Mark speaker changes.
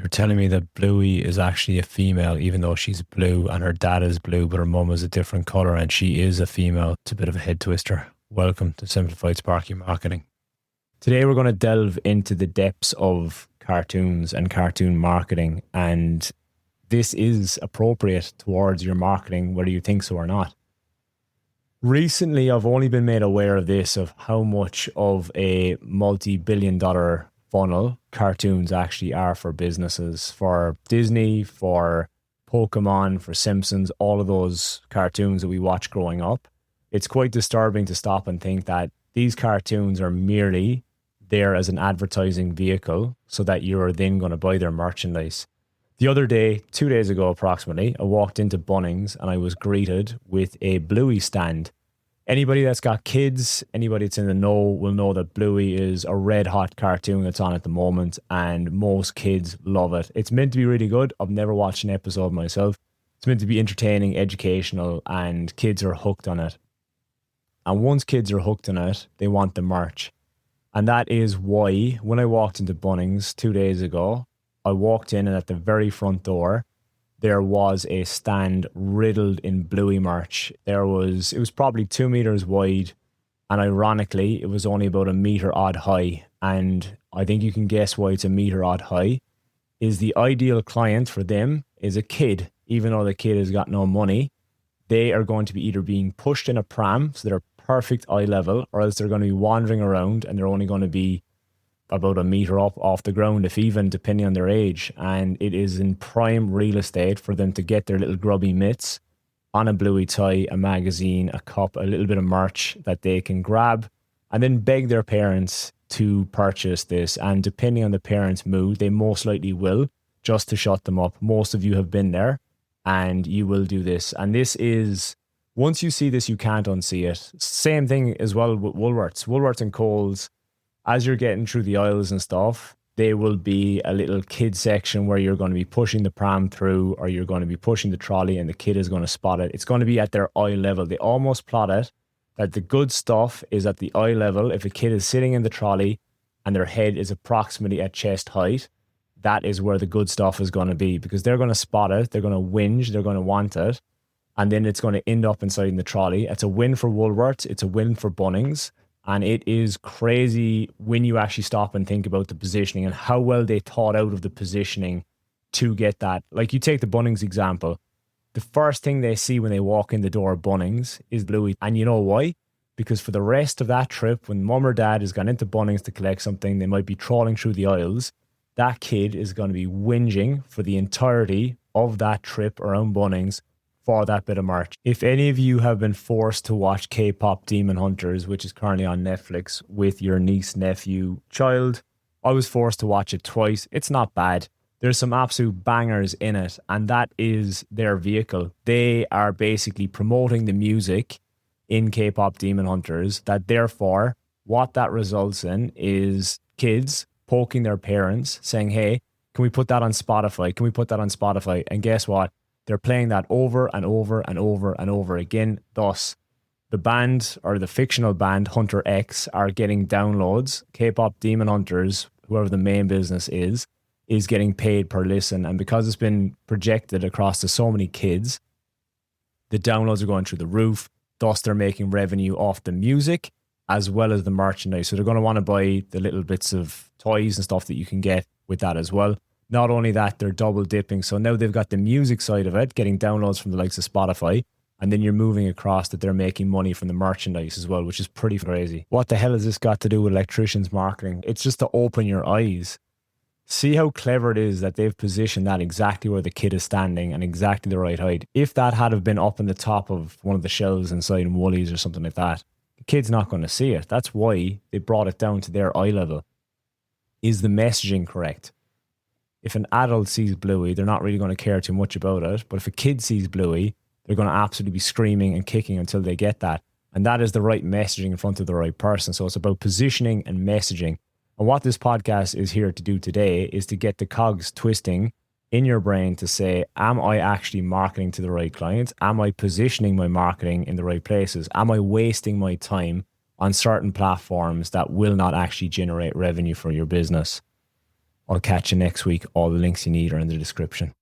Speaker 1: You're telling me that Bluey is actually a female, even though she's blue and her dad is blue, but her mum is a different colour and she is a female. It's a bit of a head twister. Welcome to Simplified Sparky Marketing. Today we're going to delve into the depths of cartoons and cartoon marketing, and this is appropriate towards your marketing, whether you think so or not. Recently, I've only been made aware of this, of how much of a multi-billion-dollar funnel cartoons actually are for businesses, for Disney, for Pokemon, for Simpsons, all of those cartoons that we watched growing up. It's quite disturbing to stop and think that these cartoons are merely there as an advertising vehicle so that you're then going to buy their merchandise. The other day, 2 days ago approximately, I walked into Bunnings and I was greeted with a Bluey stand. Anybody that's got kids, anybody that's in the know will know that Bluey is a red hot cartoon that's on at the moment and most kids love it. It's meant to be really good. I've never watched an episode myself. It's meant to be entertaining, educational, and kids are hooked on it. And once kids are hooked on it, they want the merch. And that is why when I walked into Bunnings 2 days ago, I walked in and at the very front door, there was a stand riddled in Bluey merch. It was probably 2 meters wide, and ironically, it was only about a meter odd high. And I think you can guess why it's a meter odd high. Is the ideal client for them is a kid. Even though the kid has got no money, they are going to be either being pushed in a pram, so they're perfect eye level, or else they're going to be wandering around and they're only going to be about a meter up off the ground, if even, depending on their age. And it is in prime real estate for them to get their little grubby mitts on a Bluey tie, a magazine, a cup, a little bit of merch that they can grab and then beg their parents to purchase this. And depending on the parents' mood, they most likely will, just to shut them up. Most of you have been there and you will do this. And this is, once you see this, you can't unsee it. Same thing as well with Woolworths and Coles. As you're getting through the aisles and stuff, there will be a little kid section where you're going to be pushing the pram through, or you're going to be pushing the trolley and the kid is going to spot it. It's going to be at their eye level. They almost plot it that the good stuff is at the eye level. If a kid is sitting in the trolley and their head is approximately at chest height, that is where the good stuff is going to be, because they're going to spot it, they're going to whinge, they're going to want it, and then it's going to end up inside in the trolley. It's a win for Woolworths, it's a win for Bunnings. And it is crazy when you actually stop and think about the positioning and how well they thought out of the positioning to get that. Like, you take the Bunnings example. The first thing they see when they walk in the door of Bunnings is Bluey. And you know why? Because for the rest of that trip, when mum or dad has gone into Bunnings to collect something, they might be trawling through the aisles. That kid is going to be whinging for the entirety of that trip around Bunnings for that bit of merch. If any of you have been forced to watch K-pop Demon Hunters, which is currently on Netflix, with your niece, nephew, child, I was forced to watch it twice. It's not bad. There's some absolute bangers in it, and that is their vehicle. They are basically promoting the music in K-pop Demon Hunters, that therefore what that results in is kids poking their parents saying, hey, can we put that on Spotify? Can we put that on Spotify? And guess what? They're playing that over and over and over and over again. Thus, the band, or the fictional band Hunter X, are getting downloads. K-pop Demon Hunters, whoever the main business is getting paid per listen. And because it's been projected across to so many kids, the downloads are going through the roof. Thus, they're making revenue off the music as well as the merchandise. So they're going to want to buy the little bits of toys and stuff that you can get with that as well. Not only that, they're double dipping. So now they've got the music side of it, getting downloads from the likes of Spotify, and then you're moving across that they're making money from the merchandise as well, which is pretty crazy. What the hell has this got to do with electricians marketing? It's just to open your eyes. See how clever it is that they've positioned that exactly where the kid is standing and exactly the right height. If that had have been up in the top of one of the shelves inside in Woolies or something like that, the kid's not going to see it. That's why they brought it down to their eye level. Is the messaging correct? If an adult sees Bluey, they're not really going to care too much about it. But if a kid sees Bluey, they're going to absolutely be screaming and kicking until they get that. And that is the right messaging in front of the right person. So it's about positioning and messaging. And what this podcast is here to do today is to get the cogs twisting in your brain to say, am I actually marketing to the right clients? Am I positioning my marketing in the right places? Am I wasting my time on certain platforms that will not actually generate revenue for your business? I'll catch you next week. All the links you need are in the description.